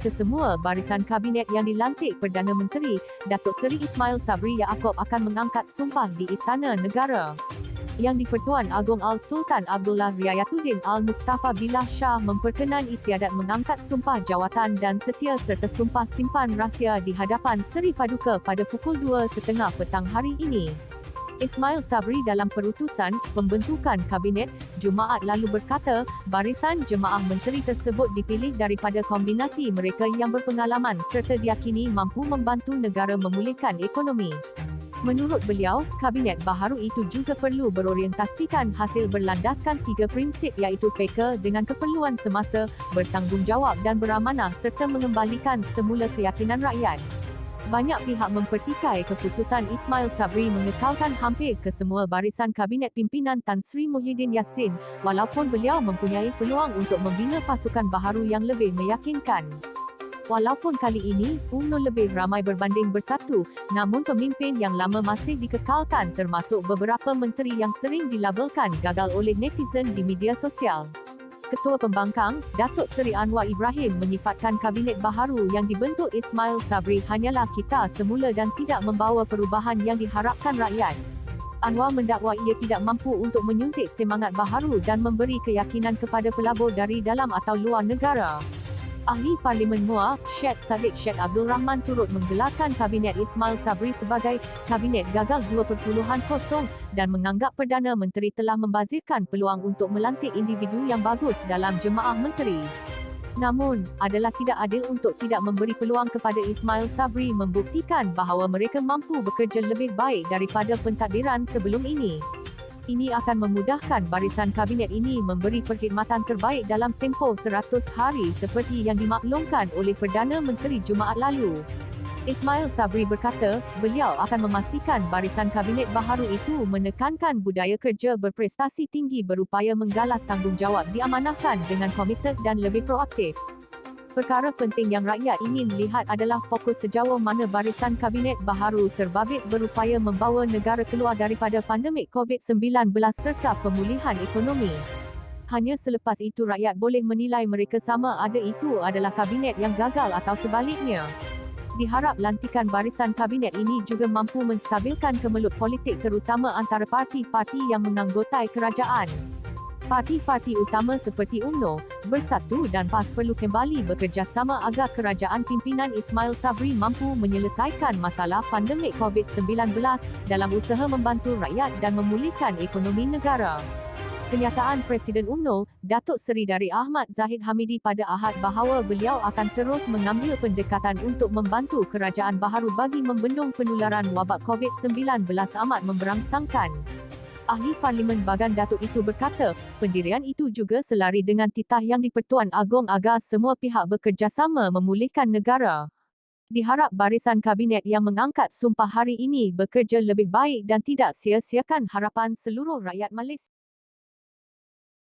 kesemua barisan kabinet yang dilantik Perdana Menteri, Datuk Seri Ismail Sabri Yaakob akan mengangkat sumpah di Istana Negara. Yang di-Pertuan Agong Al-Sultan Abdullah Riayatuddin Al-Mustafa Billah Shah memperkenan istiadat mengangkat sumpah jawatan dan setia serta sumpah simpan rahsia di hadapan Seri Paduka pada pukul 2.30 petang hari ini. Ismail Sabri dalam perutusan pembentukan kabinet Jumaat lalu berkata, barisan jemaah menteri tersebut dipilih daripada kombinasi mereka yang berpengalaman serta diyakini mampu membantu negara memulihkan ekonomi. Menurut beliau, kabinet baharu itu juga perlu berorientasikan hasil berlandaskan 3 prinsip iaitu peka dengan keperluan semasa, bertanggungjawab dan beramanah serta mengembalikan semula keyakinan rakyat. Banyak pihak mempertikai keputusan Ismail Sabri mengekalkan hampir kesemua barisan kabinet pimpinan Tan Sri Muhyiddin Yassin, walaupun beliau mempunyai peluang untuk membina pasukan baharu yang lebih meyakinkan. Walaupun kali ini, UMNO lebih ramai berbanding bersatu, namun pemimpin yang lama masih dikekalkan termasuk beberapa menteri yang sering dilabelkan gagal oleh netizen di media sosial. Ketua Pembangkang, Datuk Seri Anwar Ibrahim menyifatkan kabinet baharu yang dibentuk Ismail Sabri hanyalah kita semula dan tidak membawa perubahan yang diharapkan rakyat. Anwar mendakwa ia tidak mampu untuk menyuntik semangat baharu dan memberi keyakinan kepada pelabur dari dalam atau luar negara. Ahli Parlimen MUA, Syed Saddiq Syed Abdul Rahman turut menggelarkan kabinet Ismail Sabri sebagai kabinet gagal 2.0 dan menganggap Perdana Menteri telah membazirkan peluang untuk melantik individu yang bagus dalam jemaah menteri. Namun, adalah tidak adil untuk tidak memberi peluang kepada Ismail Sabri membuktikan bahawa mereka mampu bekerja lebih baik daripada pentadbiran sebelum ini. Ini akan memudahkan barisan kabinet ini memberi perkhidmatan terbaik dalam tempoh 100 hari seperti yang dimaklumkan oleh Perdana Menteri Jumaat lalu. Ismail Sabri berkata, beliau akan memastikan barisan kabinet baharu itu menekankan budaya kerja berprestasi tinggi berupaya menggalas tanggungjawab diamanahkan dengan komited dan lebih proaktif. Perkara penting yang rakyat ingin lihat adalah fokus sejauh mana barisan kabinet baharu terbabit berupaya membawa negara keluar daripada pandemik COVID-19 serta pemulihan ekonomi. Hanya selepas itu rakyat boleh menilai mereka sama ada itu adalah kabinet yang gagal atau sebaliknya. Diharap lantikan barisan kabinet ini juga mampu menstabilkan kemelut politik terutama antara parti-parti yang menganggotai kerajaan. Parti-parti utama seperti UMNO, Bersatu dan PAS perlu kembali bekerjasama agar kerajaan pimpinan Ismail Sabri mampu menyelesaikan masalah pandemik COVID-19 dalam usaha membantu rakyat dan memulihkan ekonomi negara. Kenyataan Presiden UMNO, Datuk Seri Dari Ahmad Zahid Hamidi pada Ahad bahawa beliau akan terus mengambil pendekatan untuk membantu kerajaan baharu bagi membendung penularan wabak COVID-19 amat memberangsangkan. Ahli Parlimen Bagan Datuk itu berkata, pendirian itu juga selari dengan titah yang di-Pertuan Agong agar semua pihak bekerjasama memulihkan negara. Diharap barisan kabinet yang mengangkat sumpah hari ini bekerja lebih baik dan tidak sia-siakan harapan seluruh rakyat Malaysia.